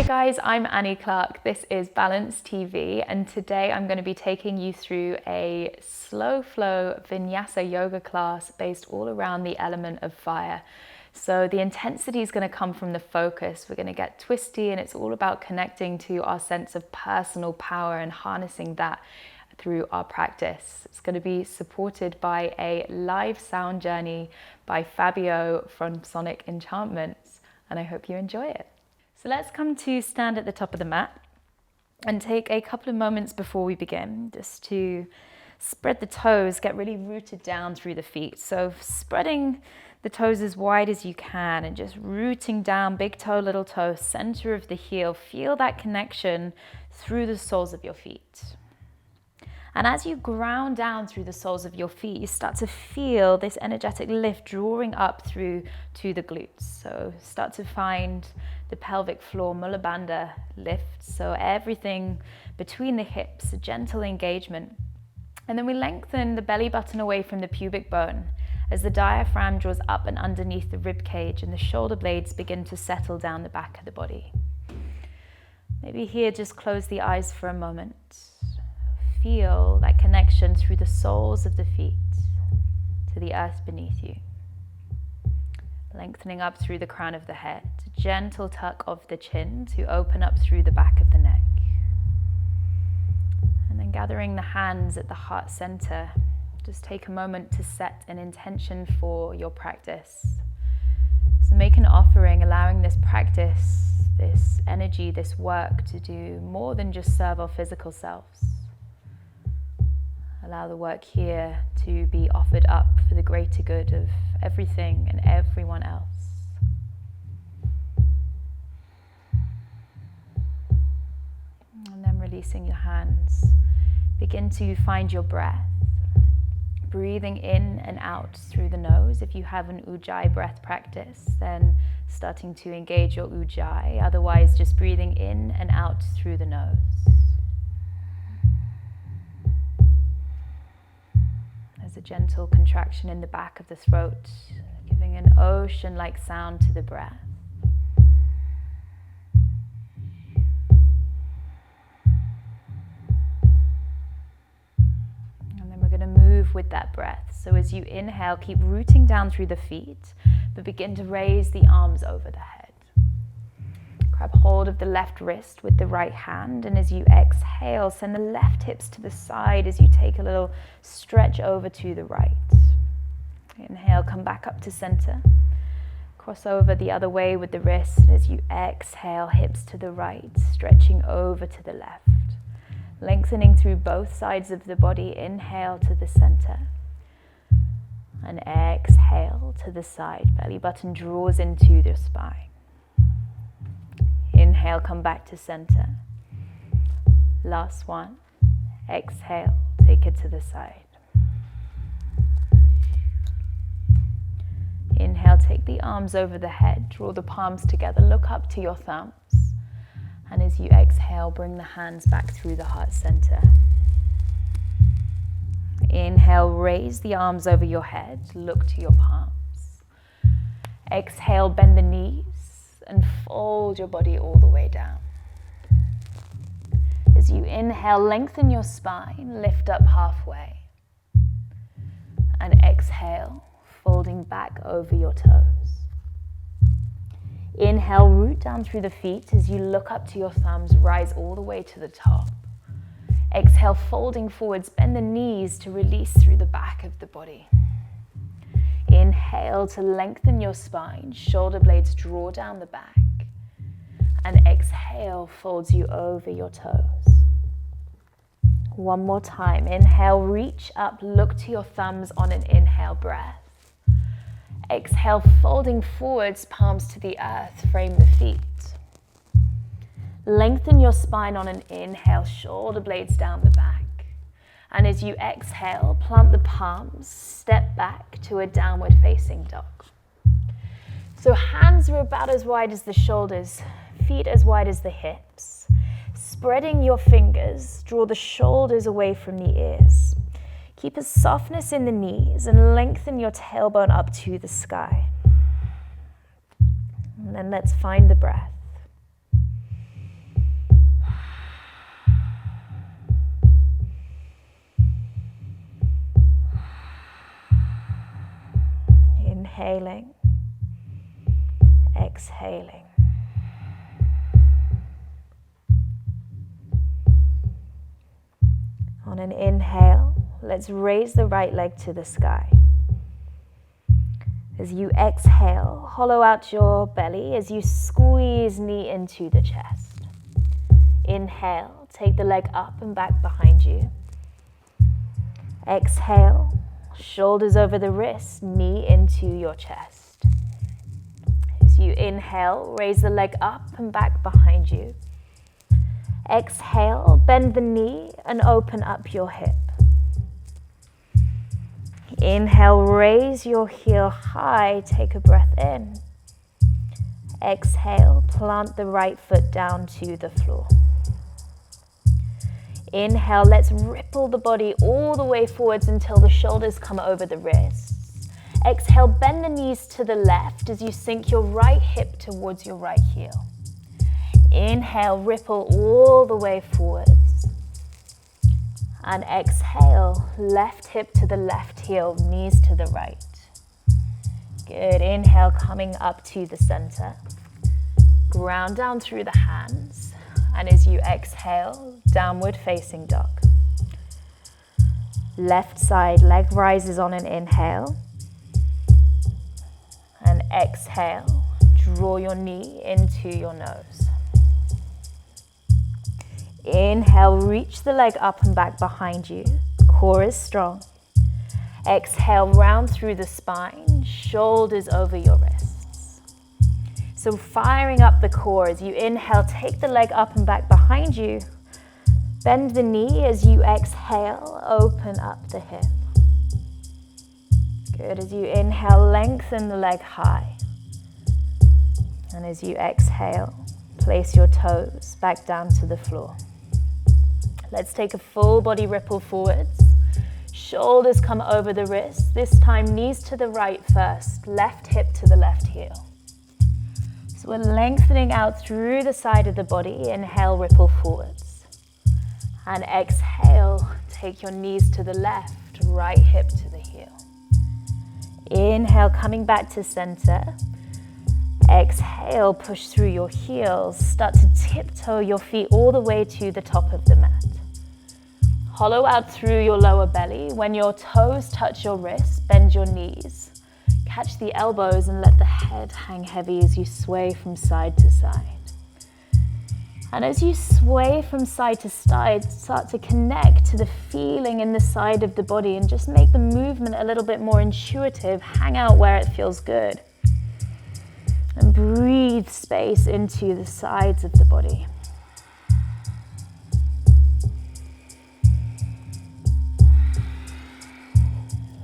guys, I'm Clarke. This is Balance TV, and today I'm going to be taking you through a slow flow vinyasa yoga class based all around the element of fire. So the intensity is going to come from the focus. We're going to get twisty, and it's all about connecting to our sense of personal power and harnessing that through our practice. It's going to be supported by a live sound journey by Fabio from Enchantment, and I hope you enjoy it. So let's come to stand at the top of the mat and take a couple of moments before we begin just to spread the toes, get really rooted down through the feet. So spreading the toes as wide as you can and just rooting down, big toe, little toe, center of the heel. Feel that connection through the soles of your feet. And as you ground down through the soles of your feet, you start to feel this energetic lift drawing up through to the glutes. So start to find the pelvic floor, Mula Bandha lift. So everything between the hips, a gentle engagement. And then we lengthen the belly button away from the pubic bone as the diaphragm draws up and underneath the rib cage and the shoulder blades begin to settle down the back of the body. Maybe here, just close the eyes for a moment. Feel that connection through the soles of the feet to the earth beneath you. Lengthening up through the crown of the head, gentle tuck of the chin to open up through the back of the neck. And then gathering the hands at the heart center, just take a moment to set an intention for your practice. So make an offering, allowing this practice, this energy, this work to do more than just serve our physical selves. Allow the work here to be offered up for the greater good of everything and everyone else. And then releasing your hands, begin to find your breath. Breathing in and out through the nose. If you have an ujjayi breath practice, then starting to engage your ujjayi. Otherwise, just breathing in and out through the nose. There's a gentle contraction in the back of the throat, giving an ocean-like sound to the breath. And then we're going to move with that breath. So as you inhale, keep rooting down through the feet, but begin to raise the arms over the head. Grab hold of the left wrist with the right hand, and as you exhale, send the left hips to the side as you take a little stretch over to the right. Inhale, come back up to center. Cross over the other way with the wrist, and as you exhale, hips to the right, stretching over to the left. Lengthening through both sides of the body, inhale to the center. And exhale to the side, belly button draws into the spine. Inhale, come back to center. Last one. Exhale, take it to the side. Inhale, take the arms over the head, draw the palms together, look up to your thumbs. And as you exhale, bring the hands back through the heart center. Inhale, raise the arms over your head, look to your palms. Exhale, bend the knees and fold your body all the way down. As you inhale, lengthen your spine, lift up halfway. And exhale, folding back over your toes. Inhale, root down through the feet as you look up to your thumbs, rise all the way to the top. Exhale, folding forwards, bend the knees to release through the back of the body. Inhale to lengthen your spine, shoulder blades draw down the back. And exhale folds you over your toes. One more time. Inhale, reach up, look to your thumbs on an inhale breath. Exhale, folding forwards, palms to the earth, frame the feet. Lengthen your spine on an inhale, shoulder blades down the back. And as you exhale, plant the palms, step back to a downward facing dog. So hands are about as wide as the shoulders, feet as wide as the hips. Spreading your fingers, draw the shoulders away from the ears. Keep a softness in the knees and lengthen your tailbone up to the sky. And then let's find the breath. inhaling, exhaling. On an inhale, let's raise the right leg to the sky. As you exhale, hollow out your belly as you squeeze knee into the chest. Inhale, take the leg up and back behind you. Exhale, shoulders over the wrist, knee into your chest. As you inhale, raise the leg up and back behind you. Exhale, bend the knee and open up your hip. Inhale, raise your heel high, take a breath in. Exhale, plant the right foot down to the floor. Inhale, let's ripple the body all the way forwards until the shoulders come over the wrists. Exhale, bend the knees to the left as you sink your right hip towards your right heel. Inhale, ripple all the way forwards. And exhale, left hip to the left heel, knees to the right. Good, inhale, coming up to the center. Ground down through the hands. And as you exhale, downward facing dog. Left side leg rises on an inhale. And exhale, draw your knee into your nose. Inhale, reach the leg up and back behind you. Core is strong. Exhale, round through the spine, shoulders over your wrists. So firing up the core as you inhale, take the leg up and back behind you. Bend the knee as you exhale, open up the hip. Good, as you inhale, lengthen the leg high. And as you exhale, place your toes back down to the floor. Let's take a full body ripple forwards. Shoulders come over the wrists. This time, knees to the right first, left hip to the left heel. So we're lengthening out through the side of the body. Inhale, ripple forwards. And exhale, take your knees to the left, right hip to the heel. Inhale, coming back to center. Exhale, push through your heels. Start to tiptoe your feet all the way to the top of the mat. Hollow out through your lower belly. When your toes touch your wrists, bend your knees. Catch the elbows and let the head hang heavy as you sway from side to side. And as you sway from side to side, start to connect to the feeling in the side of the body and just make the movement a little bit more intuitive. Hang out where it feels good. And breathe space into the sides of the body.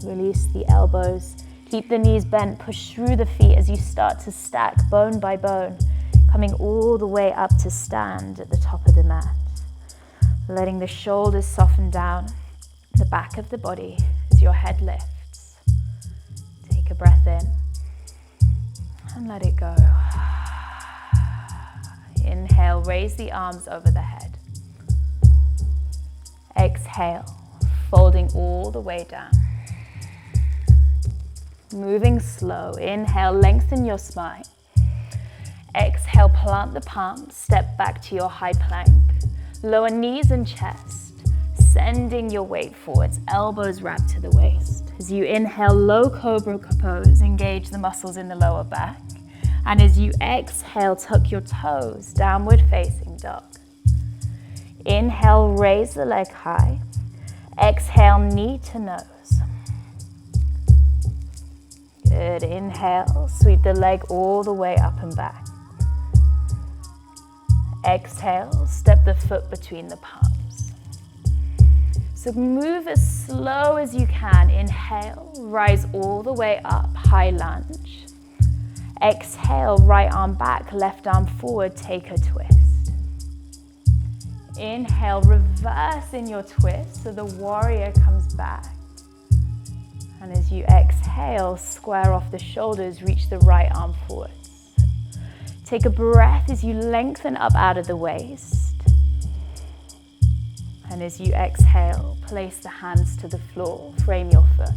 Release the elbows. Keep the knees bent. Push through the feet as you start to stack bone by bone, coming all the way up to stand at the top of the mat. Letting the shoulders soften down, the back of the body as your head lifts. Take a breath in. And let it go. Inhale, raise the arms over the head. Exhale, folding all the way down. Moving slow. Inhale, lengthen your spine. Exhale, plant the palms, step back to your high plank. Lower knees and chest, sending your weight forwards, elbows wrapped to the waist. As you inhale, low cobra pose, engage the muscles in the lower back. And as you exhale, tuck your toes, downward facing dog. Inhale, raise the leg high. Exhale, knee to nose. Good, inhale, sweep the leg all the way up and back. Exhale, step the foot between the palms. So move as slow as you can. Inhale, rise all the way up, high lunge. Exhale, right arm back, left arm forward, take a twist. Inhale, reverse in your twist so the warrior comes back. And as you exhale, square off the shoulders, reach the right arm forwards. Take a breath as you lengthen up out of the waist. And as you exhale, place the hands to the floor, frame your foot.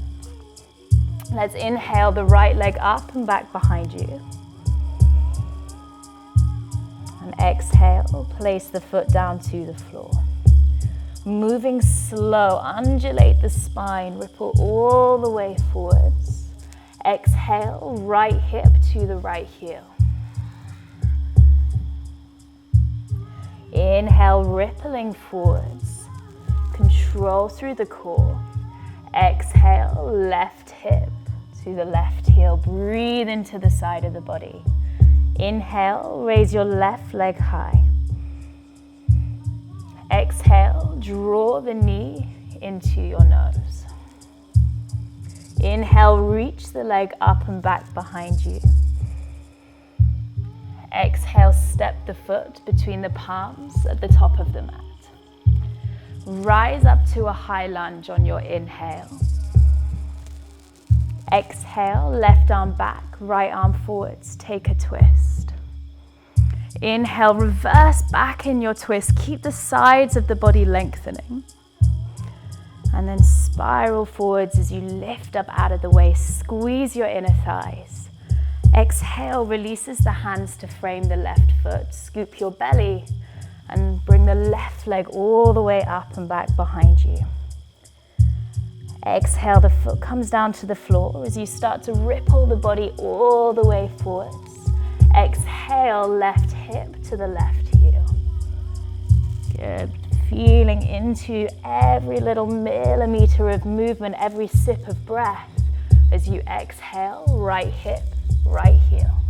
Let's inhale the right leg up and back behind you. And exhale, place the foot down to the floor. Moving slow, undulate the spine, ripple all the way forwards. Exhale, right hip to the right heel. Inhale, rippling forwards. Control through the core. Exhale, left hip to the left heel. Breathe into the side of the body. Inhale, raise your left leg high. Exhale, draw the knee into your nose. Inhale, reach the leg up and back behind you. Exhale, step the foot between the palms at the top of the mat. Rise up to a high lunge on your inhale. Exhale, left arm back, right arm forwards, take a twist. Inhale, reverse back in your twist. Keep the sides of the body lengthening. And then spiral forwards as you lift up out of the way. Squeeze your inner thighs. Exhale, releases the hands to frame the left foot. Scoop your belly and bring the left leg all the way up and back behind you. Exhale, the foot comes down to the floor as you start to ripple the body all the way forwards. Exhale, left hip to the left heel. Good. Feeling into every little millimeter of movement, every sip of breath as you exhale, right hip, right heel.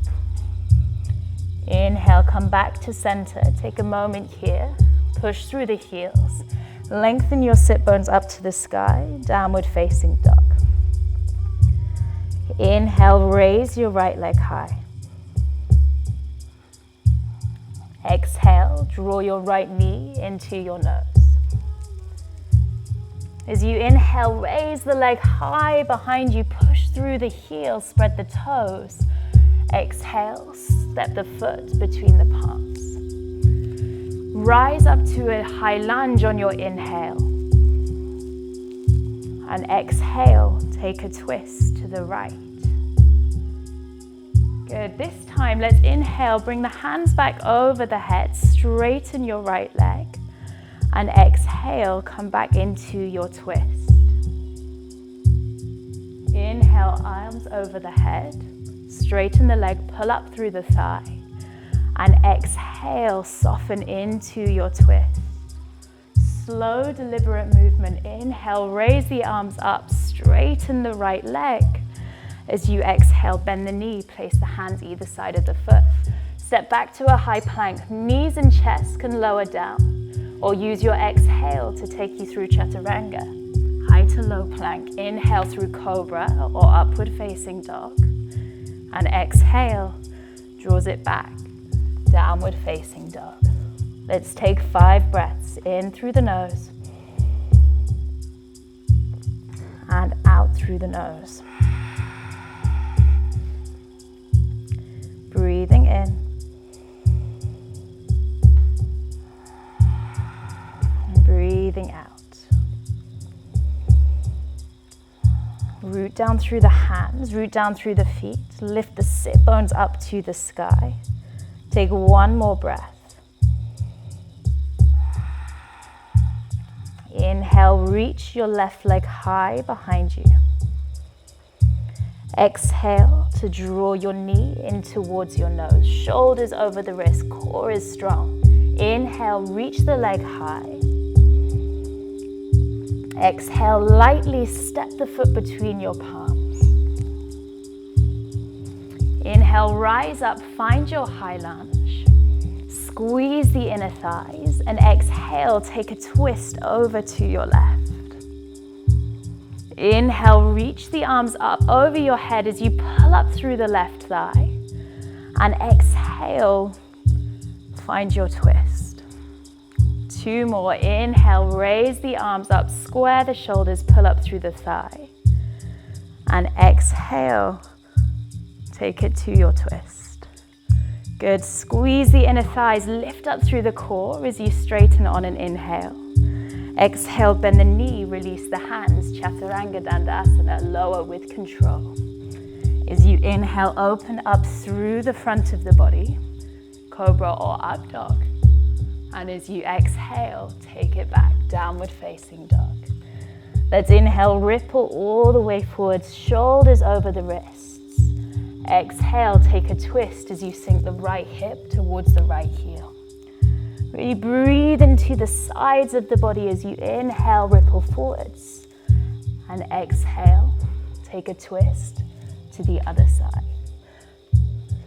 Inhale, come back to center. Take a moment here. Push through the heels. Lengthen your sit bones up to the sky, downward facing dog. Inhale, raise your right leg high. Exhale, draw your right knee into your nose. As you inhale, raise the leg high behind you, push through the heels, spread the toes. Exhale, step the foot between the palms. Rise up to a high lunge on your inhale. And exhale, take a twist to the right. Good. This time, let's inhale, bring the hands back over the head, straighten your right leg. And exhale, come back into your twist. Inhale, arms over the head, straighten the leg, pull up through the thigh. And exhale, soften into your twist. Slow, deliberate movement. Inhale, raise the arms up, straighten the right leg. As you exhale, bend the knee, place the hands either side of the foot. Step back to a high plank. Knees and chest can lower down. Or use your exhale to take you through chaturanga. High to low plank. Inhale through cobra or upward facing dog. And exhale, draws it back. Downward facing dog. Let's take 5 breaths in through the nose and out through the nose. Breathing in and breathing out. Root down through the hands, root down through the feet, lift the sit bones up to the sky. Take one more breath. Inhale, reach your left leg high behind you. Exhale to draw your knee in towards your nose. Shoulders over the wrist, core is strong. Inhale, reach the leg high. Exhale, lightly step the foot between your palms. Inhale, rise up, find your high lunge. Squeeze the inner thighs and exhale, take a twist over to your left. Inhale, reach the arms up over your head as you pull up through the left thigh. And exhale, find your twist. 2 more. Inhale, raise the arms up, square the shoulders, pull up through the thigh. And exhale, take it to your twist. Good. Squeeze the inner thighs, lift up through the core as you straighten on an inhale. Exhale, bend the knee, release the hands, Chaturanga Dandasana, lower with control. As you inhale, open up through the front of the body, Cobra or Up Dog. And as you exhale, take it back, Downward Facing Dog. Let's inhale, ripple all the way forwards, shoulders over the wrists. Exhale, take a twist as you sink the right hip towards the right heel. Really breathe into the sides of the body as you inhale, ripple forwards. And exhale, take a twist to the other side.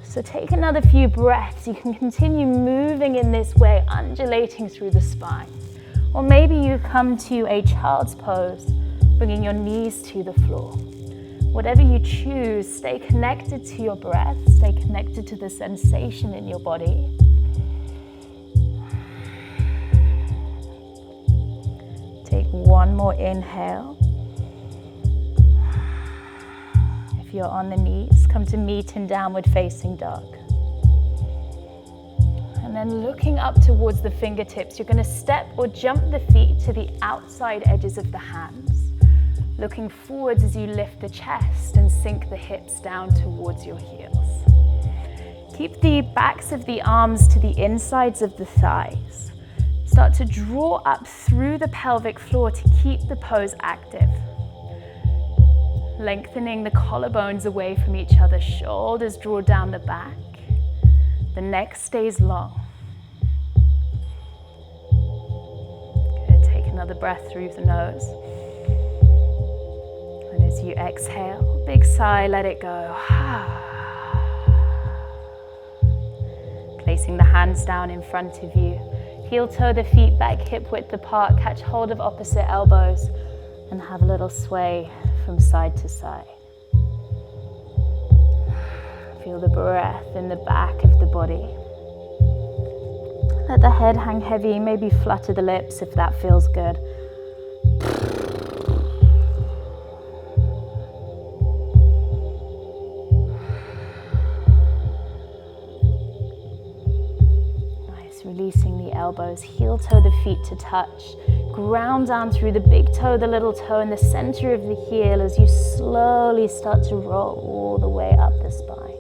So take another few breaths. You can continue moving in this way, undulating through the spine. Or maybe you come to a child's pose, bringing your knees to the floor. Whatever you choose, stay connected to your breath, stay connected to the sensation in your body. Take one more inhale. If you're on the knees, come to meet in Downward Facing Dog. And then looking up towards the fingertips, you're going to step or jump the feet to the outside edges of the hands. Looking forwards as you lift the chest and sink the hips down towards your heels. Keep the backs of the arms to the insides of the thighs. Start to draw up through the pelvic floor to keep the pose active. Lengthening the collarbones away from each other, shoulders draw down the back. The neck stays long. Good, take another breath through the nose. And as you exhale, big sigh, let it go. Placing the hands down in front of you. Heel toe the feet back, hip width apart, catch hold of opposite elbows and have a little sway from side to side. Feel the breath in the back of the body. Let the head hang heavy, maybe flutter the lips if that feels good. Releasing the elbows, heel toe the feet to touch. Ground down through the big toe, the little toe, and the center of the heel as you slowly start to roll all the way up the spine.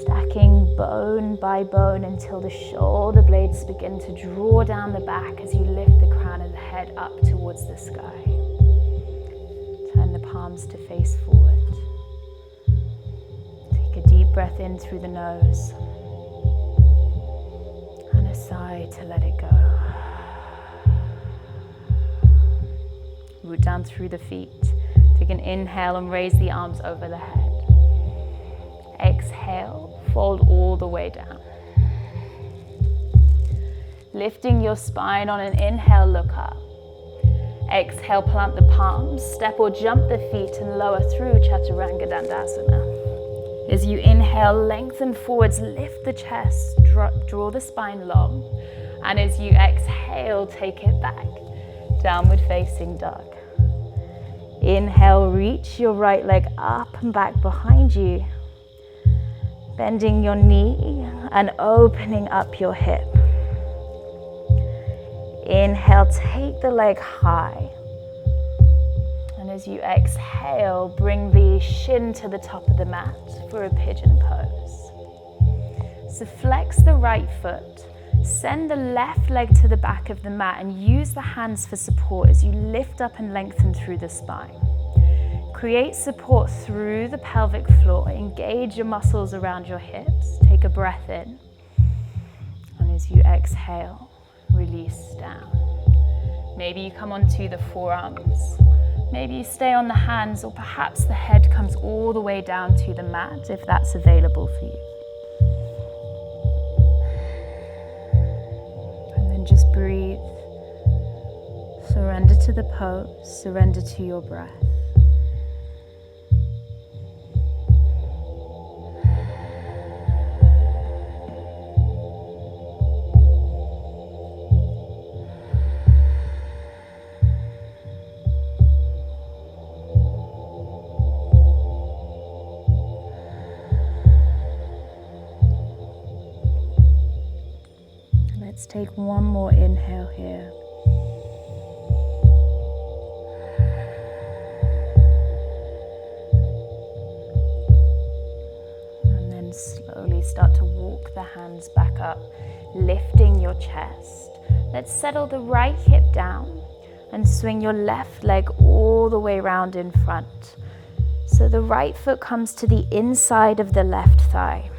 Stacking bone by bone until the shoulder blades begin to draw down the back as you lift the crown of the head up towards the sky. Turn the palms to face forward. Take a deep breath in through the nose. Sigh to let it go. Root down through the feet. Take an inhale and raise the arms over the head. Exhale, fold all the way down. Lifting your spine on an inhale, look up. Exhale, plant the palms, step or jump the feet and lower through Chaturanga Dandasana. As you inhale, lengthen forwards, lift the chest, draw the spine long. And as you exhale, take it back, Downward Facing Dog. Inhale, reach your right leg up and back behind you. Bending your knee and opening up your hip. Inhale, take the leg high. And as you exhale, bring the shin to the top of the mat for a pigeon pose. So flex the right foot, send the left leg to the back of the mat and use the hands for support as you lift up and lengthen through the spine. Create support through the pelvic floor, engage your muscles around your hips, take a breath in. And as you exhale, release down. Maybe you come onto the forearms. Maybe you stay on the hands, or perhaps the head comes all the way down to the mat if that's available for you. And then just breathe. Surrender to the pose, surrender to your breath. Let's take one more inhale here. Slowly start to walk the hands back up, lifting your chest. Let's settle the right hip down and swing your left leg all the way round in front. So the right foot comes to the inside of the left thigh.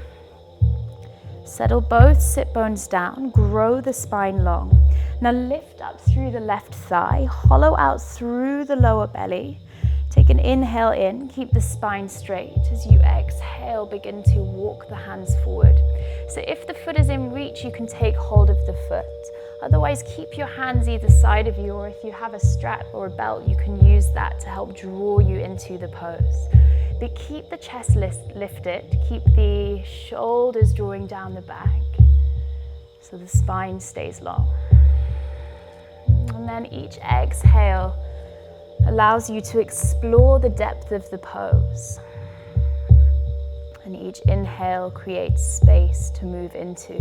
Settle both sit bones down, grow the spine long. Now lift up through the left thigh, hollow out through the lower belly. Take an inhale in, keep the spine straight. As you exhale, begin to walk the hands forward. So if the foot is in reach, you can take hold of the foot. Otherwise, keep your hands either side of you, or if you have a strap or a belt, you can use that to help draw you into the pose. But keep the chest lifted, keep the shoulders drawing down the back, so the spine stays long. And then each exhale allows you to explore the depth of the pose. And each inhale creates space to move into.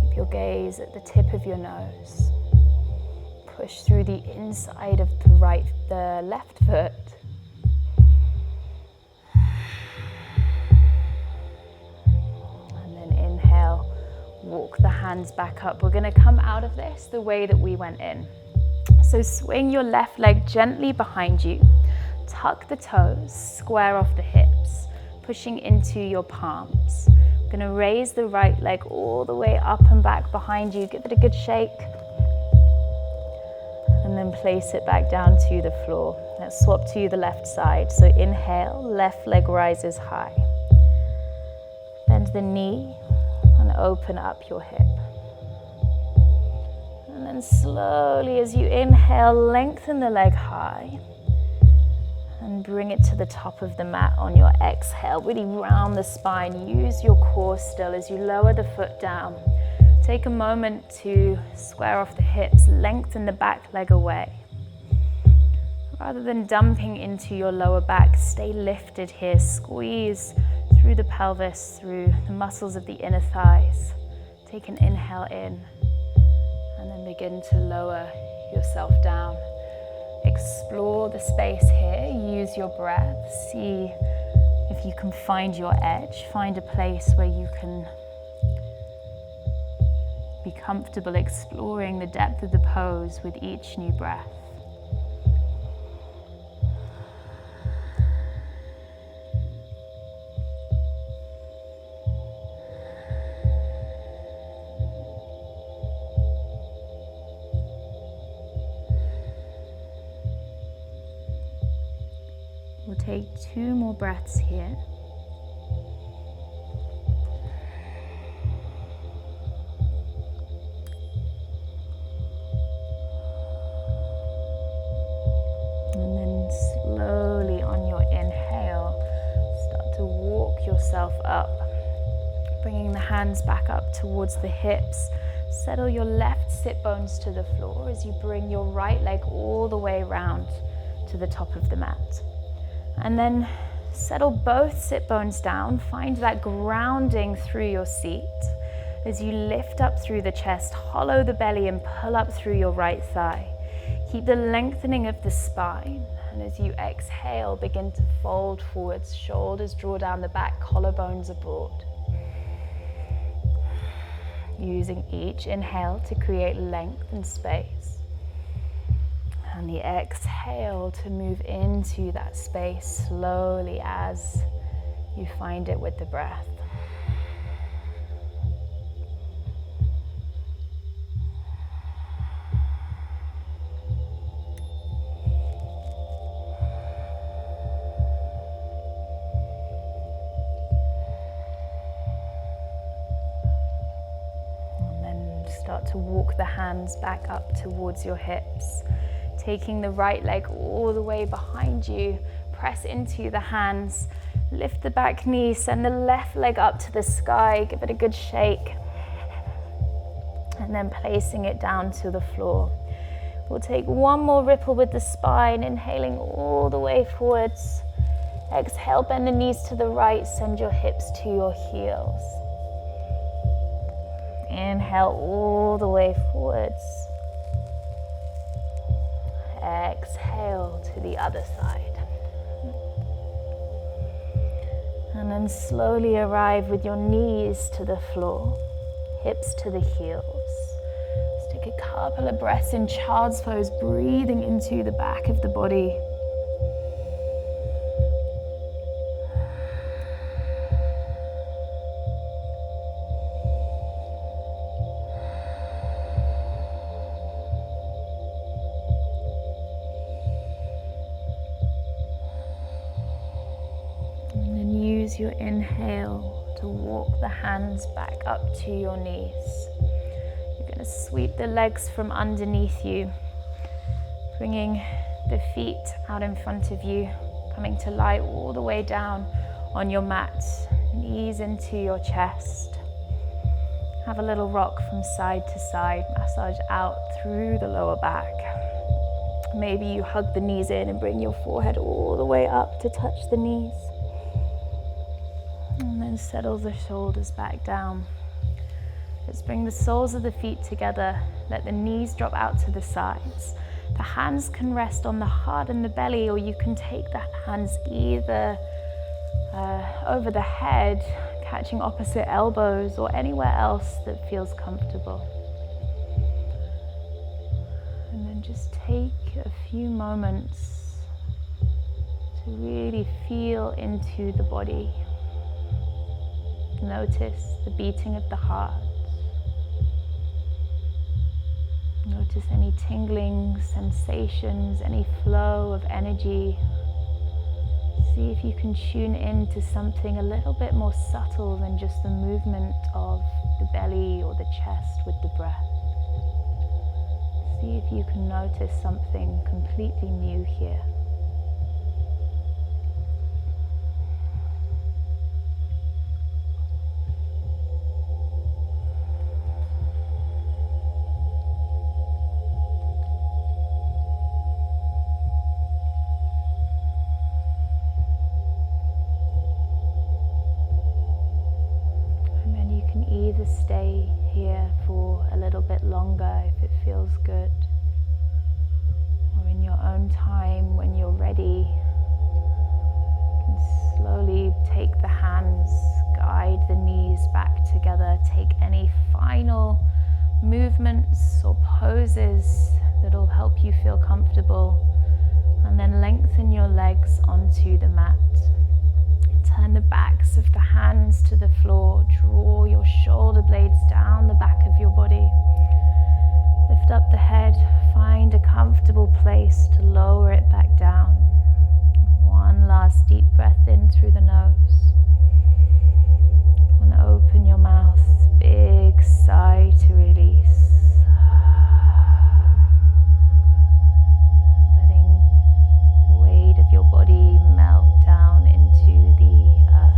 Keep your gaze at the tip of your nose. Push through the inside of the left foot. Walk the hands back up. We're going to come out of this the way that we went in. So swing your left leg gently behind you. Tuck the toes, square off the hips, pushing into your palms. We're going to raise the right leg all the way up and back behind you. Give it a good shake. And then place it back down to the floor. Let's swap to the left side. So inhale, left leg rises high. Bend the knee. And open up your hip. And then slowly, as you inhale, lengthen the leg high and bring it to the top of the mat on your exhale. Really round the spine. Use your core still as you lower the foot down. Take a moment to square off the hips, lengthen the back leg away. Rather than dumping into your lower back, stay lifted here. Squeeze through the pelvis, through the muscles of the inner thighs. Take an inhale in and then begin to lower yourself down. Explore the space here, use your breath, see if you can find your edge, find a place where you can be comfortable exploring the depth of the pose with each new breath. We'll take 2 more breaths here. And then slowly on your inhale, start to walk yourself up, bringing the hands back up towards the hips. Settle your left sit bones to the floor as you bring your right leg all the way round to the top of the mat. And then settle both sit bones down. Find that grounding through your seat. As you lift up through the chest, hollow the belly and pull up through your right thigh. Keep the lengthening of the spine. And as you exhale, begin to fold forwards. Shoulders draw down the back, collarbones abroad. Using each inhale to create length and space. And the exhale to move into that space slowly as you find it with the breath. And then start to walk the hands back up towards your hips. Taking the right leg all the way behind you, press into the hands, lift the back knee, send the left leg up to the sky, give it a good shake, and then placing it down to the floor. We'll take 1 more ripple with the spine, inhaling all the way forwards. Exhale, bend the knees to the right, send your hips to your heels. Inhale all the way forwards. Exhale to the other side. And then slowly arrive with your knees to the floor, hips to the heels. Just take a couple of breaths in child's pose, breathing into the back of the body. Your inhale to walk the hands back up to your knees. You're going to sweep the legs from underneath you, bringing the feet out in front of you, coming to lie all the way down on your mat, knees into your chest. Have a little rock from side to side, massage out through the lower back. Maybe you hug the knees in and bring your forehead all the way up to touch the knees. And then settle the shoulders back down. Let's bring the soles of the feet together. Let the knees drop out to the sides. The hands can rest on the heart and the belly, or you can take the hands either over the head, catching opposite elbows, or anywhere else that feels comfortable. And then just take a few moments to really feel into the body. Notice the beating of the heart. Notice any tingling sensations, any flow of energy. See if you can tune in to something a little bit more subtle than just the movement of the belly or the chest with the breath. See if you can notice something completely new here. Stay here for a little bit longer if it feels good, or in your own time when you're ready. You can slowly take the hands, guide the knees back together, take any final movements or poses that'll help you feel comfortable, and then lengthen your legs onto the mat. Turn the backs of the hands to the floor. Draw your shoulder blades down the back of your body. Lift up the head. Find a comfortable place to lower it back down. One last deep breath in through the nose. And open your mouth. Big sigh to release. Letting the weight of your body melt down into the earth.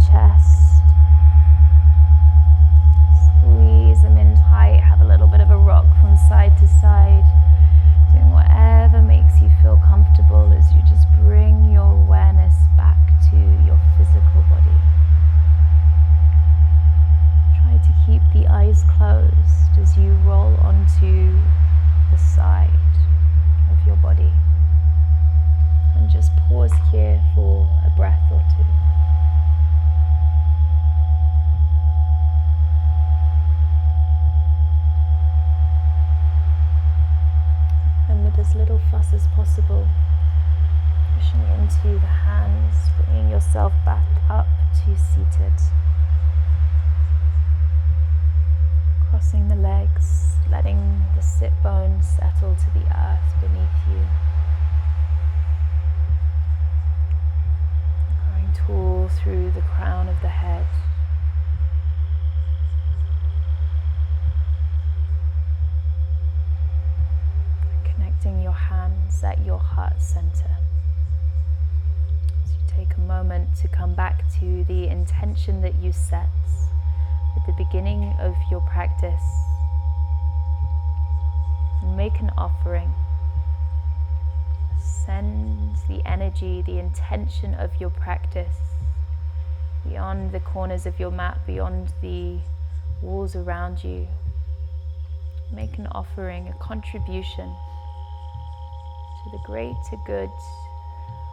chest. Squeeze them in tight, have a little bit of a rock from side to side, doing whatever makes you feel comfortable as you just bring your awareness back to your physical body. Try to keep the eyes closed as you roll onto the side of your body. And just pause here for a breath or two. And with as little fuss as possible, pushing into the hands, bringing yourself back up to seated. Crossing the legs, letting the sit bones settle to the earth beneath you. Growing tall through the crown of the head. Connecting your hands at your heart center. As you take a moment to come back to the intention that you set at the beginning of your practice, and make an offering. Send the energy, the intention of your practice beyond the corners of your mat, beyond the walls around you. Make an offering, a contribution to the greater good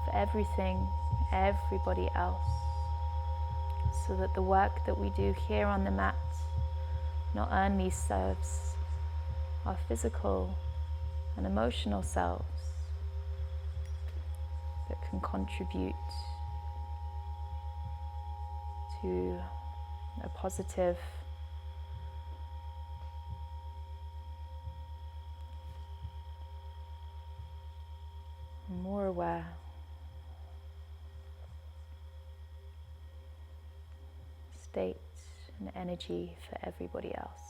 of everything, everybody else, so that the work that we do here on the mat not only serves our physical and emotional selves, but can contribute to a positive, more aware state and energy for everybody else.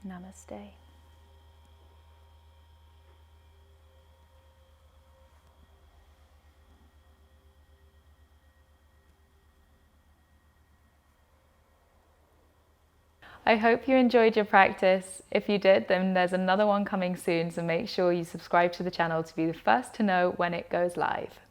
Namaste. I hope you enjoyed your practice. If you did, then there's another one coming soon, so make sure you subscribe to the channel to be the first to know when it goes live.